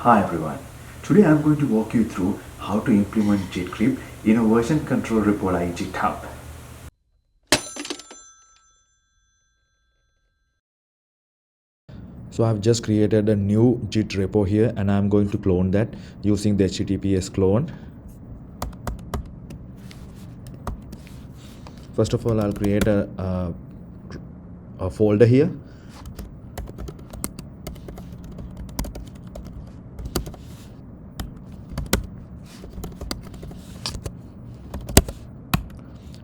Hi everyone. Today I'm going to walk you through how to implement Git-crypt in a version control repo like Github. So I've just created a new Git repo here and I'm going to clone that using the HTTPS clone. First of all, I'll create a folder here.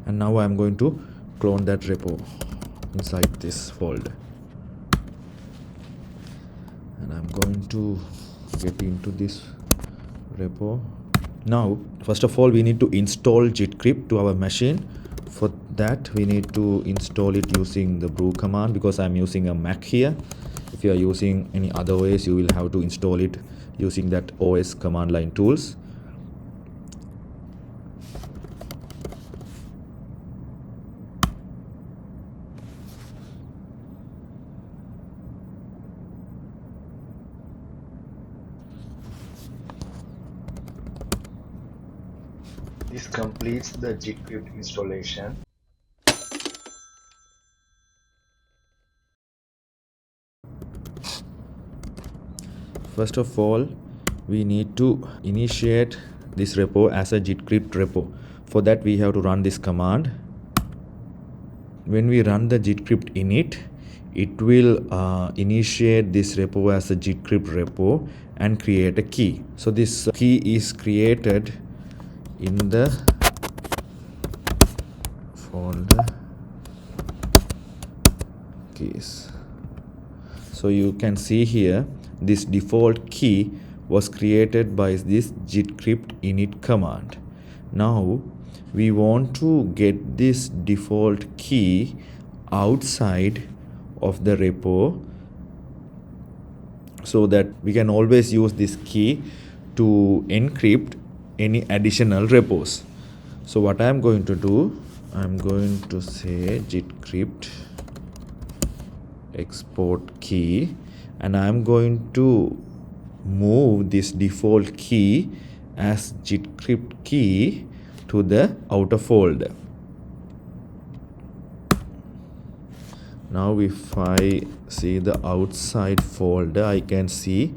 And now I'm going to clone that repo inside this folder. And I'm going to get into this repo. Now, first of all, we need to install Git-crypt to our machine. For that, we need to install it using the brew command because I'm using a Mac here. If you are using any other ways, you will have to install it using that OS command line tools. This completes the Git-crypt installation. First of all, we need to initiate this repo as a Git-crypt repo. For that, we have to run this command. When we run the Git-crypt init, it will initiate this repo as a Git-crypt repo and create a key. So this key is created in the folder keys. So you can see here this default key was created by this git-crypt init command. Now we want to get this default key outside of the repo so that we can always use this key to encrypt any additional repos. So what I'm going to do, I'm going to say git-crypt export key and I'm going to move this default key as git-crypt key to the outer folder. Now if I see the outside folder, I can see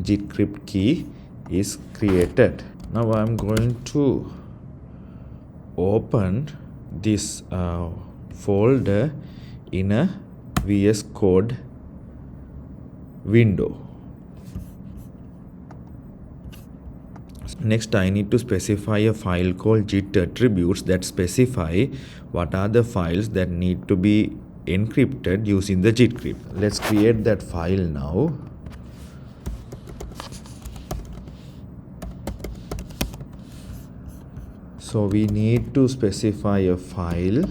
git-crypt key is created. Now I'm going to open this folder in a VS Code window. Next, I need to specify a file called git attributes that specify what are the files that need to be encrypted using the git-crypt. Let's create that file now. So we need to specify a file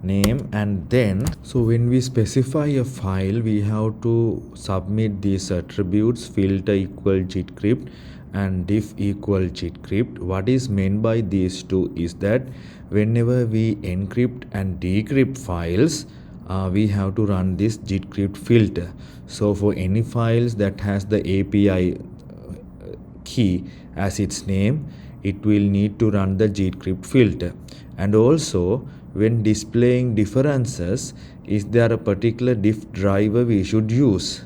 name and then so when we specify a file, we have to submit these attributes filter equal git-crypt and diff equal git-crypt. What is meant by these two is that whenever we encrypt and decrypt files, we have to run this git-crypt filter. So for any files that has the API key as its name, it will need to run the git-crypt filter. And also when displaying differences, is there a particular diff driver we should use?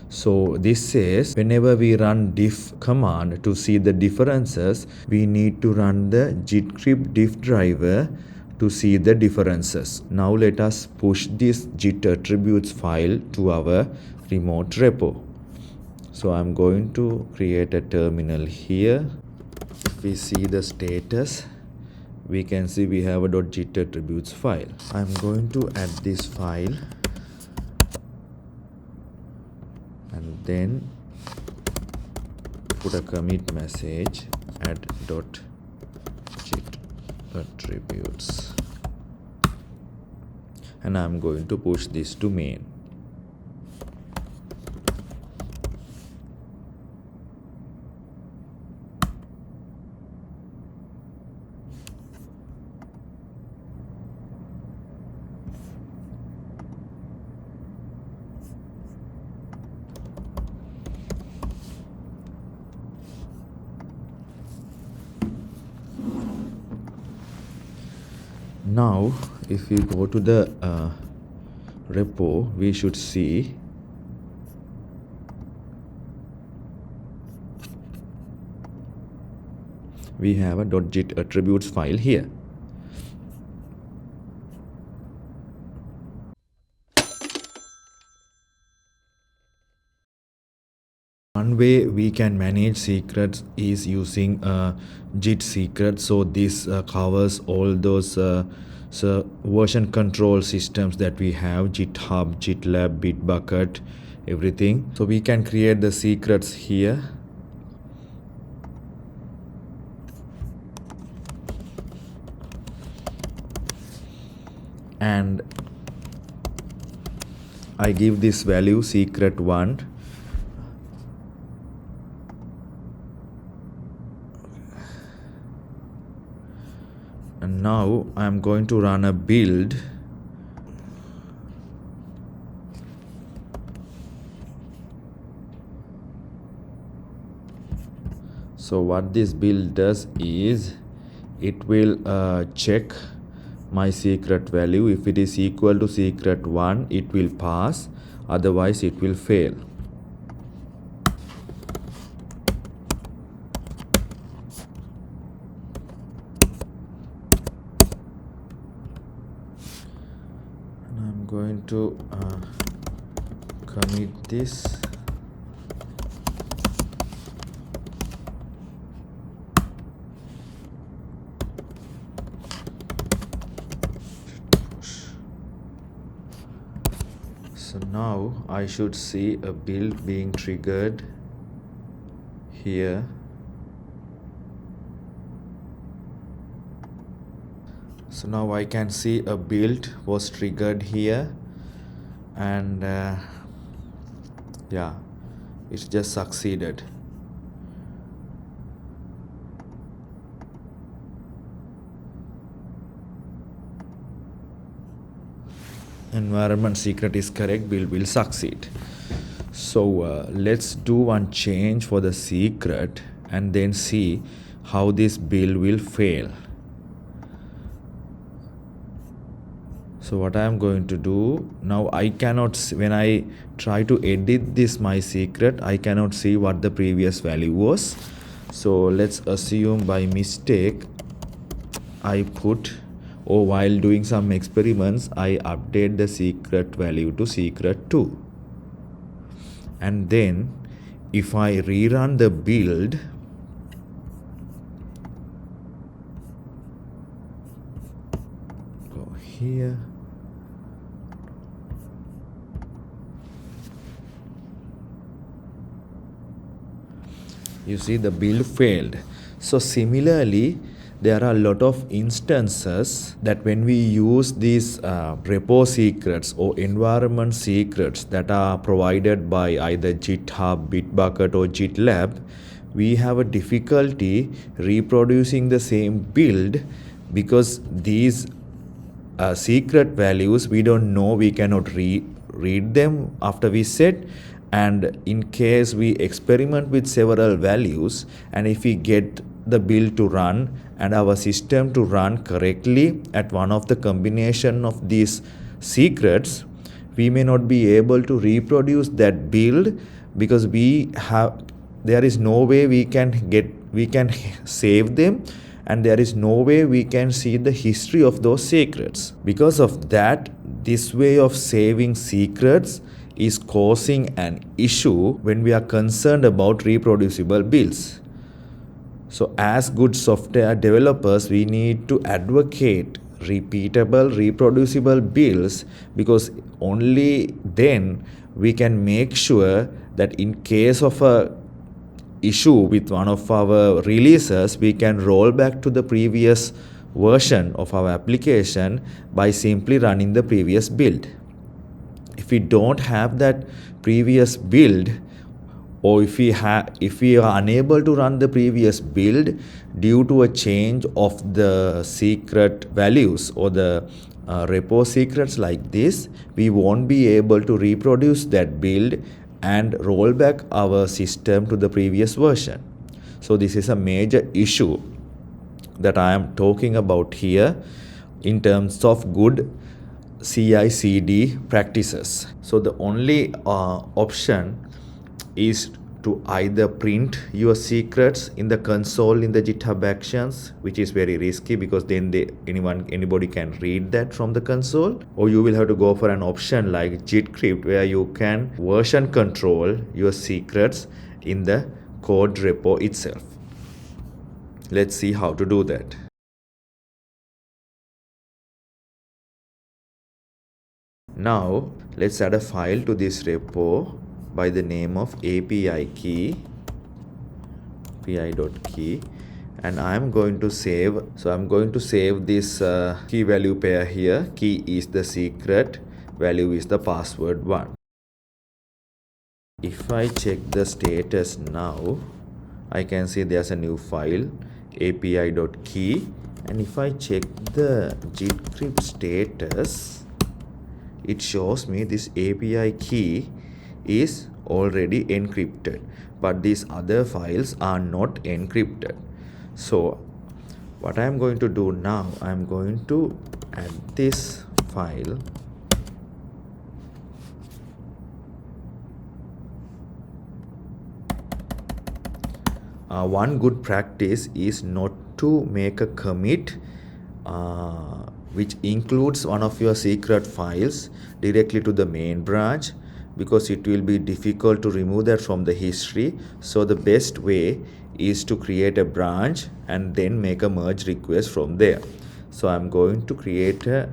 So this says whenever we run diff command to see the differences, we need to run the git-crypt diff driver to see the differences. Now let us push this git attributes file to our remote repo. So I'm going to create a terminal here. If we see the status, we can see we have a .git attributes file. I'm going to add this file and then put a commit message add .git attributes and I'm going to push this to main. Now if we go to the repo, we should see we have a .git attributes file here. One way we can manage secrets is using Git secret. So this covers all those version control systems that we have: GitHub, GitLab, Bitbucket, everything. So we can create the secrets here. And I give this value secret1. And now I'm going to run a build. So what this build does is it will check my secret value. If it is equal to secret1, it will pass, otherwise it will fail. And I'm going to commit this. So now I should see a build being triggered here. So now I can see a build was triggered here, and yeah, it's just succeeded. Environment secret is correct, build will succeed. So let's do one change for the secret and then see how this build will fail. So what I am going to do now, I cannot when I try to edit this my secret, I cannot see what the previous value was. So let's assume by mistake I put, or while doing some experiments, I update the secret value to secret2. And then if I rerun the build, go here, you see the build failed. So similarly, there are a lot of instances that when we use these repo secrets or environment secrets that are provided by either GitHub, Bitbucket or GitLab, we have a difficulty reproducing the same build because these secret values we don't know, we cannot read them after we set. And in case we experiment with several values, and if we get the build to run and our system to run correctly at one of the combination of these secrets, we may not be able to reproduce that build because there is no way we can save them, and there is no way we can see the history of those secrets. Because of that, this way of saving secrets is causing an issue when we are concerned about reproducible builds. So as good software developers, we need to advocate repeatable, reproducible builds, because only then we can make sure that in case of a issue with one of our releases, we can roll back to the previous version of our application by simply running the previous build. If we don't have that previous build, or if we are unable to run the previous build due to a change of the secret values or the repo secrets like this, we won't be able to reproduce that build and roll back our system to the previous version. So this is a major issue that I am talking about here. in terms of good CI/CD practices. So the only option is to either print your secrets in the console in the GitHub Actions, which is very risky because then anybody can read that from the console, or you will have to go for an option like Git-crypt where you can version control your secrets in the code repo itself. Let's see how to do that. Now let's add a file to this repo by the name of api.key, and I'm going to save. So I'm going to save this key value pair here. Key is the secret, value is the password one. If I check the status now, I can see there's a new file api.key, and if I check the Git-crypt status, it shows me this API key is already encrypted, but these other files are not encrypted. So what I'm going to do now, I'm going to add this file one good practice is not to make a commit which includes one of your secret files directly to the main branch, because it will be difficult to remove that from the history. So the best way is to create a branch and then make a merge request from there. So I'm going to create a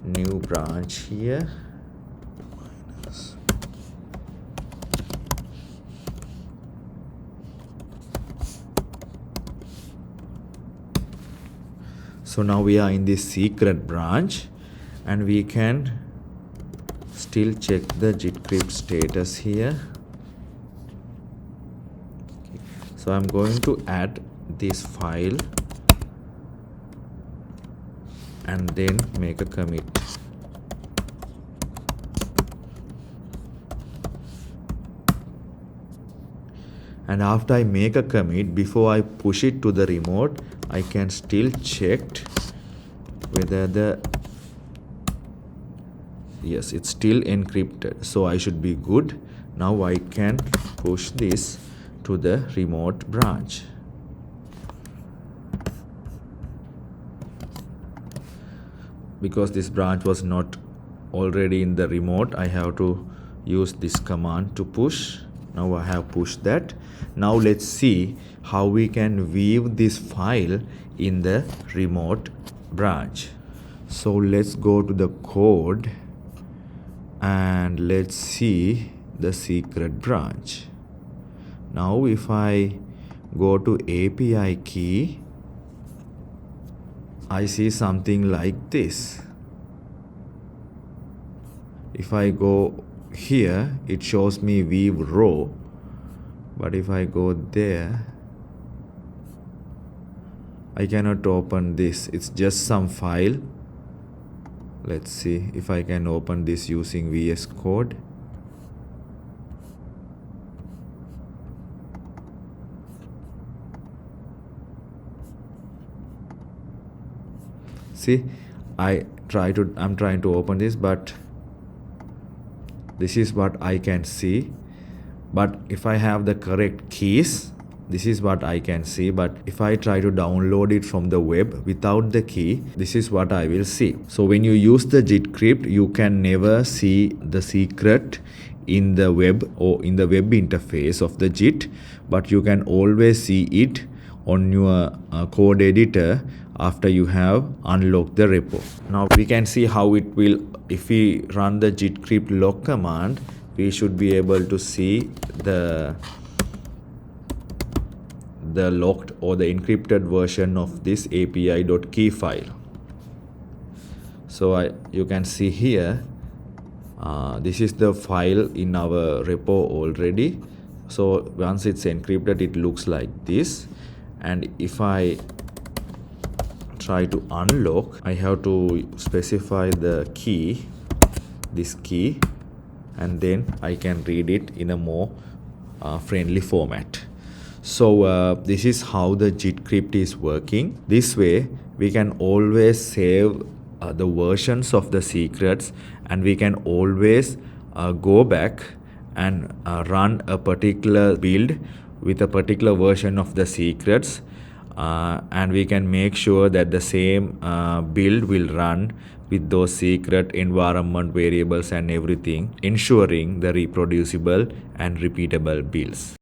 new branch here. So now we are in this secret branch, and we can still check the Git-crypt status here. Okay. So I'm going to add this file and then make a commit. And after I make a commit, before I push it to the remote, I can still check whether yes, it's still encrypted, so I should be good. Now I can push this to the remote branch. Because this branch was not already in the remote, I have to use this command to push. Now I have pushed that. Now let's see how we can weave this file in the remote branch. So let's go to the code and let's see the secret branch. Now if I go to API key, I see something like this. If I go here, it shows me weave row, but if I go there, I cannot open this. It's just some file. Let's see if I can open this using VS Code. See, I'm trying to open this, but this is what I can see. But if I have the correct keys, this is what I can see. But if I try to download it from the web without the key, this is what I will see. So when you use the Git-crypt, you can never see the secret in the web or in the web interface of the Git, but you can always see it on your code editor after you have unlocked the repo. Now we can see how it will, if we run the Git-crypt log command, we should be able to see the locked or the encrypted version of this api.key file. So you can see here, this is the file in our repo already. So once it's encrypted, it looks like this. And if I try to unlock, I have to specify the key, this key, and then I can read it in a more friendly format. So this is how the Git-crypt is working. This way we can always save the versions of the secrets, and we can always go back and run a particular build with a particular version of the secrets, and we can make sure that the same build will run with those secret environment variables and everything, ensuring the reproducible and repeatable builds.